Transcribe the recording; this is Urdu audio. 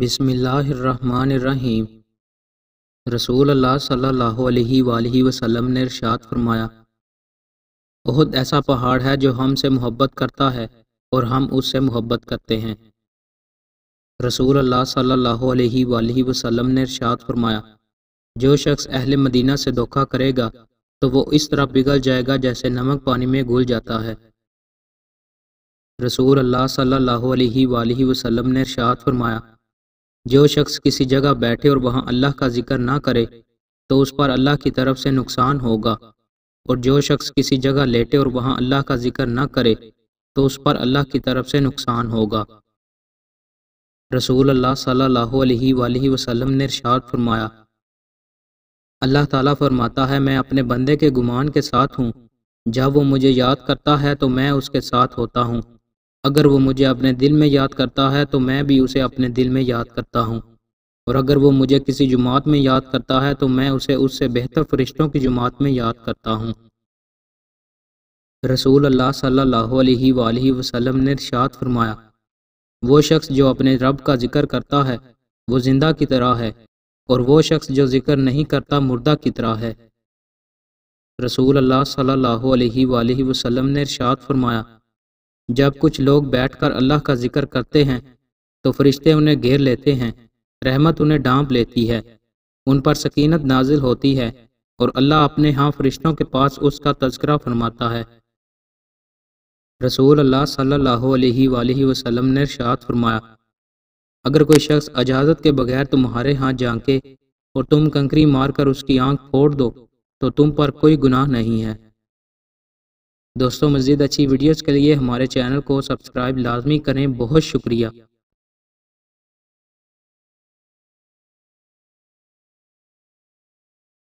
بسم اللہ الرحمن الرحیم۔ رسول اللہ صلی اللہ علیہ وآلہ وسلم نے ارشاد فرمایا، احد ایسا پہاڑ ہے جو ہم سے محبت کرتا ہے اور ہم اس سے محبت کرتے ہیں۔ رسول اللہ صلی اللہ علیہ وآلہ وسلم نے ارشاد فرمایا، جو شخص اہل مدینہ سے دھوکہ کرے گا تو وہ اس طرح پگھل جائے گا جیسے نمک پانی میں گھل جاتا ہے۔ رسول اللہ صلی اللہ علیہ وآلہ وسلم نے ارشاد فرمایا، جو شخص کسی جگہ بیٹھے اور وہاں اللہ کا ذکر نہ کرے تو اس پر اللہ کی طرف سے نقصان ہوگا، اور جو شخص کسی جگہ لیٹے اور وہاں اللہ کا ذکر نہ کرے تو اس پر اللہ کی طرف سے نقصان ہوگا۔ رسول اللہ صلی اللہ علیہ وآلہ وسلم نے ارشاد فرمایا، اللہ تعالیٰ فرماتا ہے، میں اپنے بندے کے گمان کے ساتھ ہوں، جب وہ مجھے یاد کرتا ہے تو میں اس کے ساتھ ہوتا ہوں، اگر وہ مجھے اپنے دل میں یاد کرتا ہے تو میں بھی اسے اپنے دل میں یاد کرتا ہوں، اور اگر وہ مجھے کسی جماعت میں یاد کرتا ہے تو میں اسے اس سے بہتر فرشتوں کی جماعت میں یاد کرتا ہوں۔ رسول اللہ صلی اللہ علیہ وآلہ وسلم نے ارشاد فرمایا، وہ شخص جو اپنے رب کا ذکر کرتا ہے وہ زندہ کی طرح ہے، اور وہ شخص جو ذکر نہیں کرتا مردہ کی طرح ہے۔ رسول اللہ صلی اللہ علیہ وآلہ وسلم نے ارشاد فرمایا، جب کچھ لوگ بیٹھ کر اللہ کا ذکر کرتے ہیں تو فرشتے انہیں گھیر لیتے ہیں، رحمت انہیں ڈھانپ لیتی ہے، ان پر سکینت نازل ہوتی ہے، اور اللہ اپنے ہاں فرشتوں کے پاس اس کا تذکرہ فرماتا ہے۔ رسول اللہ صلی اللہ علیہ وآلہ وسلم نے ارشاد فرمایا، اگر کوئی شخص اجازت کے بغیر تمہارے ہاں جھانکے اور تم کنکری مار کر اس کی آنکھ پھوڑ دو تو تم پر کوئی گناہ نہیں ہے۔ دوستوں، مزید اچھی ویڈیوز کے لیے ہمارے چینل کو سبسکرائب لازمی کریں۔ بہت شکریہ۔